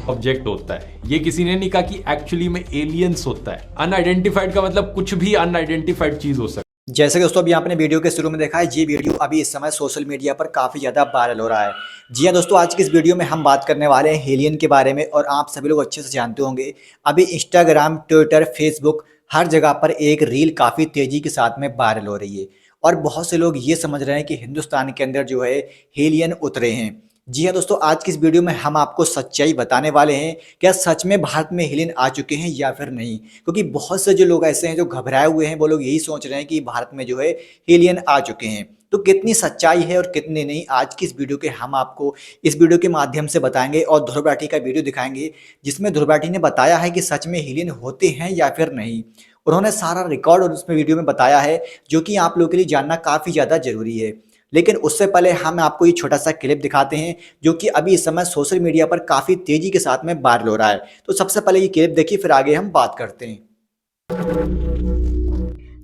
Object होता है। ये किसी ने नहीं कहा कि एक्चुअली में एलियंस होता है। अनआइडेंटिफाइड का मतलब कुछ भी अनआइडेंटिफाइड चीज हो सकती है। जैसे कि दोस्तों अभी आपने वीडियो के शुरू में देखा है, ये वीडियो अभी इस समय सोशल मीडिया पर काफ़ी ज़्यादा वायरल हो रहा है। जी हाँ दोस्तों, आज की इस वीडियो में हम बात करने वाले हैं एलियन के बारे में। और आप सभी लोग अच्छे से जानते होंगे, अभी इंस्टाग्राम, ट्विटर, फेसबुक हर जगह पर एक रील काफ़ी तेज़ी के साथ में वायरल हो रही है। और बहुत से लोग ये समझ रहे हैं कि हिंदुस्तान के अंदर जो है एलियन उतरे हैं। जी हाँ दोस्तों, आज की इस वीडियो में हम आपको सच्चाई बताने वाले हैं, क्या सच में भारत में एलियन आ चुके हैं या फिर नहीं। क्योंकि बहुत से जो लोग ऐसे हैं जो घबराए हुए हैं, वो लोग यही सोच रहे हैं कि भारत में जो है एलियन आ चुके हैं। तो कितनी सच्चाई है और कितनी नहीं, आज की इस वीडियो के हम आपको इस वीडियो के माध्यम से बताएंगे। और ध्रुव राठी का वीडियो दिखाएंगे जिसमें ध्रुव राठी ने बताया है कि सच में एलियन होते हैं या फिर नहीं। उन्होंने सारा रिकॉर्ड और उसमें वीडियो में बताया है, जो कि आप लोगों के लिए जानना काफ़ी ज़्यादा जरूरी है। लेकिन उससे पहले हम आपको ये छोटा सा क्लिप दिखाते हैं, जो कि अभी इस समय सोशल मीडिया पर काफ़ी तेज़ी के साथ में वायरल हो रहा है। तो सबसे पहले ये क्लिप देखिए, फिर आगे हम बात करते हैं।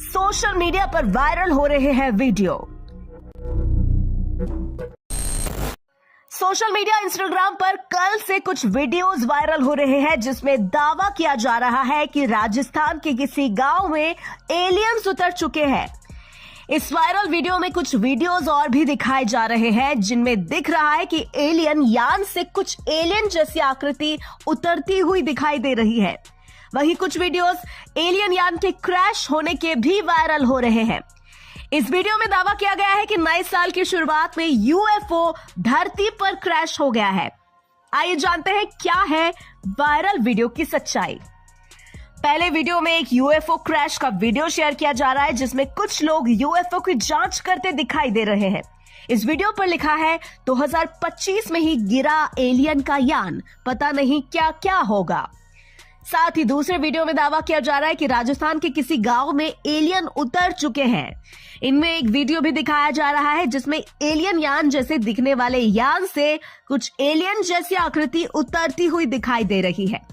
सोशल मीडिया पर वायरल हो रहे हैं वीडियो। सोशल मीडिया इंस्टाग्राम पर कल से कुछ वीडियोस वायरल हो रहे हैं, जिसमें दावा किया जा रहा है कि राजस्थान के किसी गांव में एलियंस उतर चुके हैं। इस वायरल वीडियो में कुछ वीडियोस और भी दिखाए जा रहे हैं, जिनमें दिख रहा है कि एलियन यान से कुछ एलियन जैसी आकृति उतरती हुई दिखाई दे रही है। वहीं कुछ वीडियोस एलियन यान के क्रैश होने के भी वायरल हो रहे हैं। इस वीडियो में दावा किया गया है कि नए साल की शुरुआत में यूएफओ धरती पर क्रैश हो गया है। आइए जानते हैं क्या है वायरल वीडियो की सच्चाई। पहले वीडियो में एक यूएफओ क्रैश का वीडियो शेयर किया जा रहा है, जिसमें कुछ लोग यूएफओ की जांच करते दिखाई दे रहे हैं। इस वीडियो पर लिखा है 2025 में ही गिरा एलियन का यान, पता नहीं क्या क्या होगा। साथ ही दूसरे वीडियो में दावा किया जा रहा है कि राजस्थान के किसी गांव में एलियन उतर चुके हैं। इनमें एक वीडियो भी दिखाया जा रहा है, जिसमें एलियन यान जैसे दिखने वाले यान से कुछ एलियन जैसी आकृति उतरती हुई दिखाई दे रही है।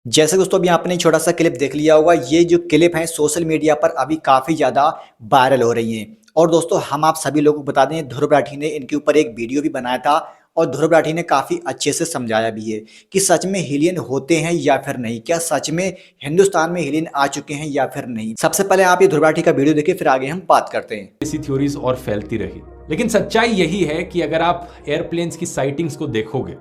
जैसे दोस्तों अभी आपने छोटा सा क्लिप देख लिया होगा, ये जो क्लिप है सोशल मीडिया पर अभी काफ़ी ज़्यादा वायरल हो रही हैं। और दोस्तों हम आप सभी लोगों को बता दें, ध्रुव राठी ने इनके ऊपर एक वीडियो भी बनाया था और ध्रुव राठी ने काफ़ी अच्छे से समझाया भी है कि सच में एलियन होते हैं या फिर नहीं, क्या सच में हिंदुस्तान में एलियन आ चुके हैं या फिर नहीं। सबसे पहले आप ये ध्रुव राठी का वीडियो देखिए, फिर आगे हम बात करते हैं। ऐसी थ्योरीज और फैलती रही, लेकिन सच्चाई यही है कि अगर आप एयरप्लेन्स की साइटिंग्स को देखोगे,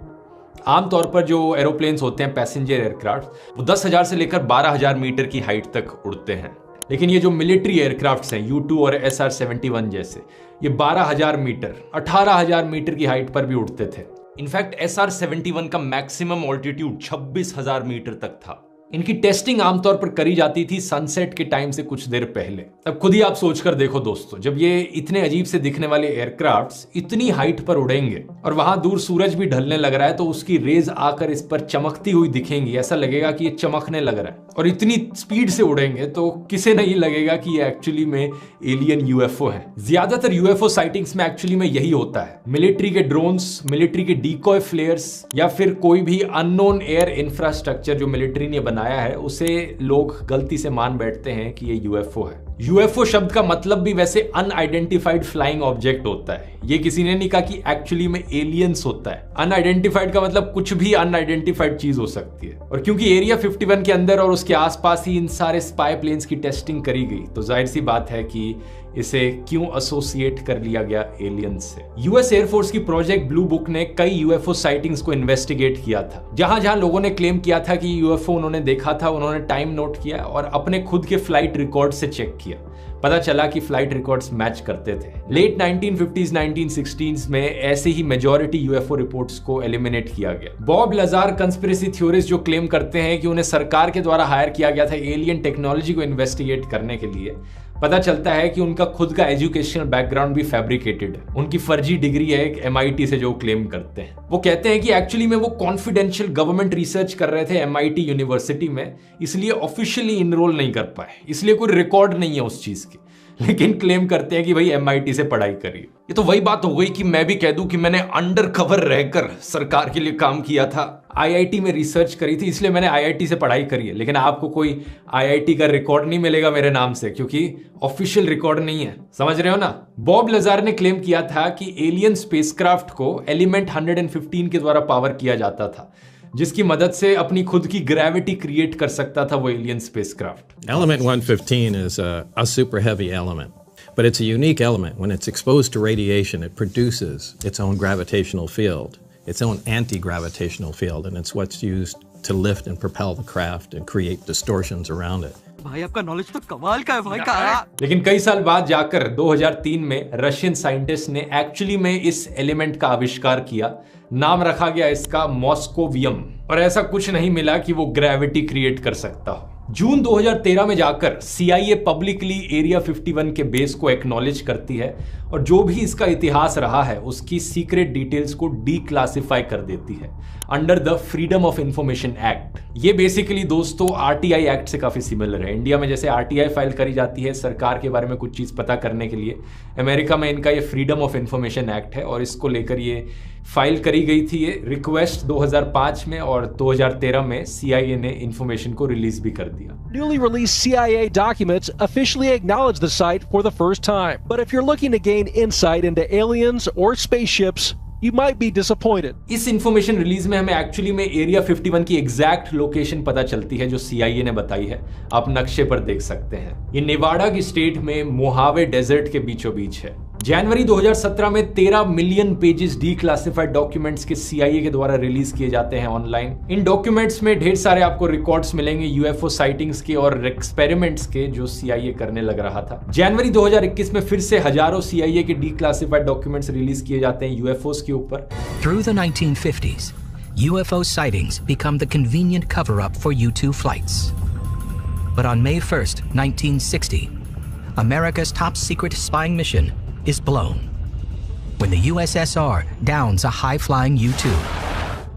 आमतौर पर जो एरोप्लेन्स होते हैं पैसेंजर एयरक्राफ्ट, वो 10,000 से लेकर 12,000 मीटर की हाइट तक उड़ते हैं। लेकिन ये जो मिलिट्री एयरक्राफ्ट्स हैं U2 और SR-71 जैसे, ये 12,000 मीटर 18,000 मीटर की हाइट पर भी उड़ते थे। इनफैक्ट SR-71 का मैक्सिमम ऑल्टीट्यूड 26,000 मीटर तक था। इनकी टेस्टिंग आमतौर पर करी जाती थी सनसेट के टाइम से कुछ देर पहले। अब खुद ही आप सोचकर देखो दोस्तों, जब ये इतने अजीब से दिखने वाले एयरक्राफ्ट्स इतनी हाइट पर उड़ेंगे और वहां दूर सूरज भी ढलने लग रहा है, तो उसकी रेज आकर इस पर चमकती हुई दिखेंगी, ऐसा लगेगा कि ये चमकने लग रहा है। और इतनी स्पीड से उड़ेंगे तो किसे नहीं लगेगा कि ये एक्चुअली में एलियन यूएफओ है। ज्यादातर यूएफओ साइटिंग्स में एक्चुअली में यही होता है। मिलिट्री के ड्रोन्स, मिलिट्री के डीकॉय फ्लेयर्स या फिर कोई भी अननोन एयर इंफ्रास्ट्रक्चर जो मिलिट्री ने बनाया है, उसे लोग गलती से मान बैठते हैं कि ये यूएफओ है। यूएफओ शब्द का मतलब भी वैसे अनआइडेंटिफाइड फ्लाइंग ऑब्जेक्ट होता है। ये किसी ने नहीं कहा कि एक्चुअली में एलियंस होता है। अनआइडेंटिफाइड का मतलब कुछ भी अनआइडेंटिफाइड चीज हो सकती है। और क्योंकि एरिया 51 के अंदर और उसके आसपास ही इन सारे स्पाई प्लेन्स की टेस्टिंग करी गई, तो जाहिर सी बात है कि इसे क्यों एसोसिएट कर लिया गया एलियंस से। यूएस एयरफोर्स की प्रोजेक्ट ब्लू बुक ने कई यूएफओ साइटिंग्स को इन्वेस्टिगेट किया था। जहां जहां लोगों ने क्लेम किया था कि यूएफओ उन्होंने देखा था, उन्होंने टाइम नोट किया और अपने खुद के फ्लाइट रिकॉर्ड से चेक किया। किया। पता चला कि फ्लाइट रिकॉर्ड्स मैच करते थे। लेट 1950s 1960s में ऐसे ही मेजॉरिटी यूएफओ रिपोर्ट्स को एलिमिनेट किया गया। बॉब लाजार कंस्पिरेसी थ्योरिस्ट जो क्लेम करते हैं कि उन्हें सरकार के द्वारा हायर किया गया था एलियन टेक्नोलॉजी को इन्वेस्टिगेट करने के लिए, पता चलता है कि उनका खुद का एजुकेशनल बैकग्राउंड भी फैब्रिकेटेड है। उनकी फर्जी डिग्री है एक MIT से जो क्लेम करते हैं। वो कहते हैं कि एक्चुअली में वो कॉन्फिडेंशियल गवर्नमेंट रिसर्च कर रहे थे MIT यूनिवर्सिटी में, इसलिए ऑफिशियली इनरोल नहीं कर पाए, इसलिए कोई रिकॉर्ड नहीं है उस चीज की, लेकिन क्लेम करते हैं कि भाई MIT से पढ़ाई करी। ये तो वही बात हो गई कि मैं भी कह दूं कि मैंने अंडर कवर रहकर सरकार के लिए काम किया था, IIT में रिसर्च करी थी, इसलिए मैंने IIT से पढ़ाई करी है, लेकिन आपको कोई IIT का रिकॉर्ड नहीं मिलेगा मेरे नाम से, क्योंकि ऑफिशियल रिकॉर्ड नहीं है। समझ रहे हो ना? बॉब लाजार ने क्लेम किया था कि एलियन स्पेसक्राफ्ट को एलिमेंट 115 के द्वारा पावर किया जाता था, जिसकी मदद से अपनी खुद की ग्रेविटी क्रिएट कर सकता था वो alien spacecraft. Element 115 is a super heavy element, but it's a unique element. When it's exposed to radiation, it produces its own gravitational field, its own anti-gravitational field, and it's what's used to lift and propel the craft and create distortions around it. भाई आपका knowledge तो कमाल का है भाई का। लेकिन कई साल बाद जाकर 2003 में रशियन साइंटिस्ट ने एक्चुअली में इस एलिमेंट का आविष्कार किया। नाम रखा गया इसका मॉस्कोवियम, और ऐसा कुछ नहीं मिला कि वो ग्रेविटी क्रिएट कर सकता हो। जून 2013 में जाकर CIA पब्लिकली एरिया 51 के बेस को एक्नॉलेज करती है और जो भी इसका इतिहास रहा है उसकी सीक्रेट डिटेल्स को डीक्लासिफाई कर देती है under the freedom of information act. ये बेसिकली दोस्तों RTI एक्ट से काफी सिमिलर है। इंडिया में जैसे RTI फाइल करी जाती है सरकार के बारे में कुछ चीज पता करने के लिए, अमेरिका में इनका ये फ्रीडम ऑफ इंफॉर्मेशन एक्ट है और इसको लेकर ये फाइल करी गई थी ये रिक्वेस्ट 2005 में, और 2013 में CIA ने इंफॉर्मेशन को रिलीज भी कर दिया। Newly released CIA documents officially acknowledge the site for the first time. But if you're looking to gain insight into aliens or spaceships, you might be disappointed. इस information release में हमें actually में area 51 की exact location पता चलती है जो CIA ने बताई है। आप नक्शे पर देख सकते हैं। ये नेवाडा की स्टेट में मोहावे डेजर्ट के बीचों बीच है। जनवरी 2017 में 13 मिलियन पेजेस डीक्लासिफाइड डॉक्यूमेंट्स के CIA के द्वारा रिलीज किए जाते हैं ऑनलाइन। इन डॉक्यूमेंट्स में ढेर सारे आपको रिकॉर्ड्स मिलेंगे UFO साइटिंग्स के और एक्सपेरिमेंट्स के जो CIA करने लग रहा था। जनवरी 2021 में फिर से हजारों CIA के डीक्लासिफाइड डॉक्यूमेंट्स रिलीज किए जाते हैं UFOs के ऊपर। Through the 1950s, UFO sightings become the convenient cover-up for U-2 flights. But on May 1st, 1960, America's top secret spying mission is blown when the USSR downs a high-flying U-2.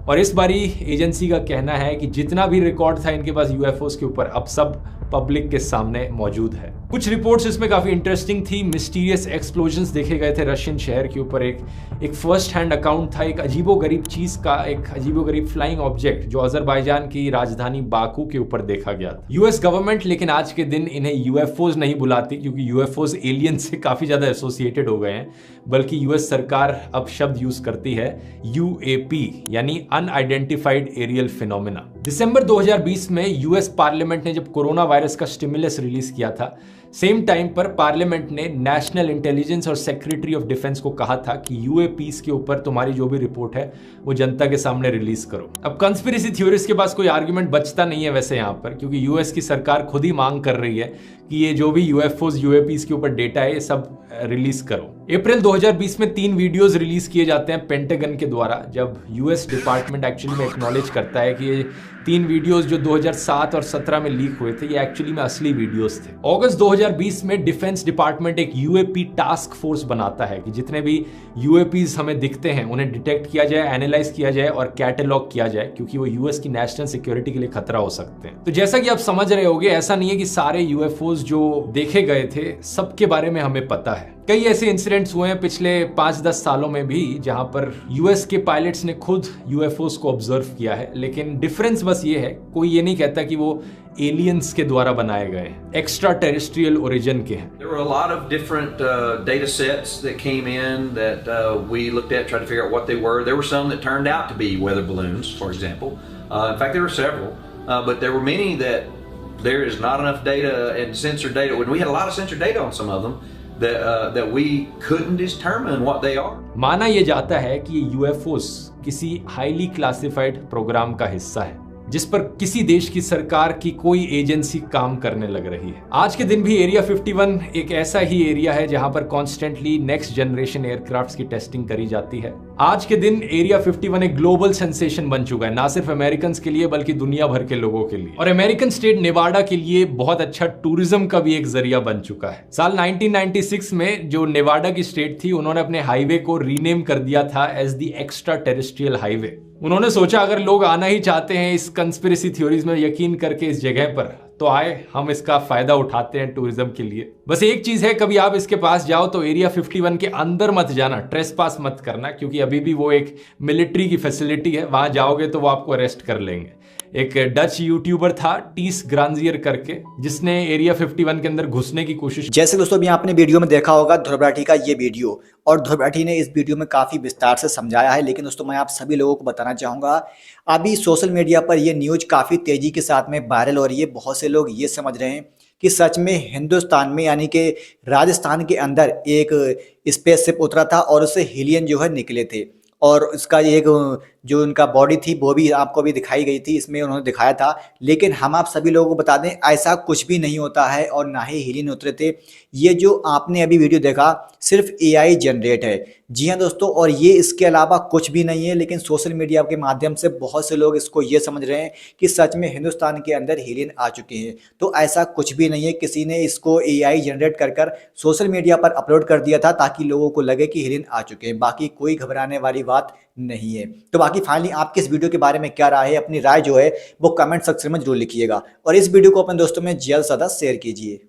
और इस बारी agency का कहना है कि जितना भी record था इनके पास UFOs के ऊपर अब सब पब्लिक के सामने मौजूद है। कुछ रिपोर्ट्स इसमें काफी इंटरेस्टिंग थी। मिस्टीरियस एक्सप्लोजन्स देखे गए थे रशियन शहर के ऊपर। एक फर्स्ट हैंड अकाउंट था एक अजीबोगरीब चीज का, एक अजीबोगरीब फ्लाइंग ऑब्जेक्ट जो अजरबैजान की राजधानी बाकू के ऊपर देखा गया था। US गवर्नमेंट लेकिन आज के दिन इन्हें UFOs नहीं बुलाती क्योंकि UFOs एलियन से काफी ज्यादा एसोसिएटेड हो गए हैं, बल्कि US सरकार अब शब्द यूज करती है UAP यानी अनआइडेंटिफाइड एरियल फिनोमेना। दिसंबर 2020 में US पार्लियामेंट ने जब कोरोना वायरस का स्टिमुलस रिलीज किया था, सेम टाइम पर पार्लियामेंट ने नेशनल इंटेलिजेंस और सेक्रेटरी ऑफ डिफेंस को कहा था कि UAPs के ऊपर तुम्हारी जो भी रिपोर्ट है वो जनता के सामने रिलीज करो। अब कंस्पिरेसी थ्योरिस्ट के पास कोई आर्गुमेंट बचता नहीं है वैसे यहाँ पर, क्योंकि US की सरकार खुद ही मांग कर रही है कि ये जो भी UFOs UAPs के ऊपर डेटा है ये सब रिलीज करो। अप्रैल 2020 में 3 वीडियोस रिलीज किए जाते हैं पेंटागन के द्वारा, जब US डिपार्टमेंट एक्चुअली में एक्नॉलेज करता है कि ये 3 वीडियोस जो 2007 और 17 में लीक हुए थे ये एक्चुअली में असली वीडियोस थे। अगस्त 2020 में डिफेंस डिपार्टमेंट एक UAP टास्क फोर्स बनाता है कि जितने भी UAPs हमें दिखते हैं उन्हें डिटेक्ट किया जाए, एनालाइज किया जाए और कैटलॉग किया जाए, क्योंकि वो US की नेशनल सिक्योरिटी के लिए खतरा हो सकते हैं। तो जैसा कि आप समझ रहे होंगे, ऐसा नहीं है कि सारे UFOs जो देखे गए थे सबके बारे में हमें पता है। कई ऐसे इंसिडेंट्स हुए हैं पिछले 5-10 सालों में भी जहां पर US के पायलट्स ने खुद UFOs को ऑब्जर्व किया है, लेकिन डिफरेंस बस ये है, कोई ये नहीं कहता कि वो एलियंस के द्वारा बनाए गए हैं, एक्स्ट्रा टेरेस्ट्रियल ओरिजिन के हैं। There were a lot of different data sets that came in that we looked at, tried to figure out what they were. There were some that turned out to be weather balloons, for example. In fact, there were several, but there were many that there is not enough data and sensor data. We had a lot of sensor data on some of them that we couldn't determine what they are. माना यह जाता है कि ये UFOs किसी highly classified programme का हिस्सा है। जिस पर किसी देश की सरकार की कोई एजेंसी काम करने लग रही है। आज के दिन भी एरिया 51 एक ऐसा ही एरिया है जहां पर कॉन्स्टेंटली नेक्स्ट जनरेशन एयरक्राफ्ट्स की टेस्टिंग करी जाती है। आज के दिन एरिया 51 एक ग्लोबल सेंसेशन बन चुका है, ना सिर्फ अमेरिकन के लिए बल्कि दुनिया भर के लोगों के लिए। और अमेरिकन स्टेट नेवाडा के लिए बहुत अच्छा टूरिज्म का भी एक जरिया बन चुका है। साल 1996 में जो नेवाडा की स्टेट थी, उन्होंने अपने हाईवे को रीनेम कर दिया था as the extra terrestrial highway. उन्होंने सोचा अगर लोग आना ही चाहते हैं इस कंस्पिरेसी थ्योरीज में यकीन करके इस जगह पर, तो आए, हम इसका फायदा उठाते हैं टूरिज्म के लिए। बस एक चीज है, कभी आप इसके पास जाओ तो एरिया 51 के अंदर मत जाना, ट्रेस पास मत करना, क्योंकि अभी भी वो एक मिलिट्री की फैसिलिटी है। वहां जाओगे तो वो आपको अरेस्ट कर लेंगे। एक डच यूट्यूबर था टीस ग्रांजियर करके, जिसने एरिया 51 के अंदर घुसने की कोशिश। जैसे दोस्तों अभी आपने वीडियो में देखा होगा ध्रुव राठी का ये वीडियो, और ध्रुव राठी ने इस वीडियो में काफी विस्तार से समझाया है। लेकिन दोस्तों मैं आप सभी लोगों को बताना चाहूंगा, अभी सोशल मीडिया पर ये न्यूज काफी तेजी के साथ में वायरल हो रही है। बहुत से लोग ये समझ रहे हैं कि सच में हिंदुस्तान में यानी कि राजस्थान के अंदर एक स्पेसशिप उतरा था और उससे हेलियन जो है निकले थे, और उसका एक जो उनका बॉडी थी वो भी आपको भी दिखाई गई थी, इसमें उन्होंने दिखाया था। लेकिन हम आप सभी लोगों को बता दें, ऐसा कुछ भी नहीं होता है और ना ही हेलियन उतरे थे। ये जो आपने अभी वीडियो देखा सिर्फ AI जनरेट है। जी हाँ दोस्तों, और ये इसके अलावा कुछ भी नहीं है। लेकिन सोशल मीडिया के माध्यम से बहुत से लोग इसको ये समझ रहे हैं कि सच में हिंदुस्तान के अंदर हेलियन आ चुके हैं। तो ऐसा कुछ भी नहीं है, किसी ने इसको AI जनरेट कर सोशल मीडिया पर अपलोड कर दिया था ताकि लोगों को लगे कि हेलियन आ चुके हैं। बाकी कोई घबराने वाली बात नहीं है। तो बाकी फाइनली आपके इस वीडियो के बारे में क्या राय है, अपनी राय जो है वो कमेंट सेक्शन में जरूर लिखिएगा, और इस वीडियो को अपने दोस्तों में ज्यादा से ज्यादा शेयर कीजिए।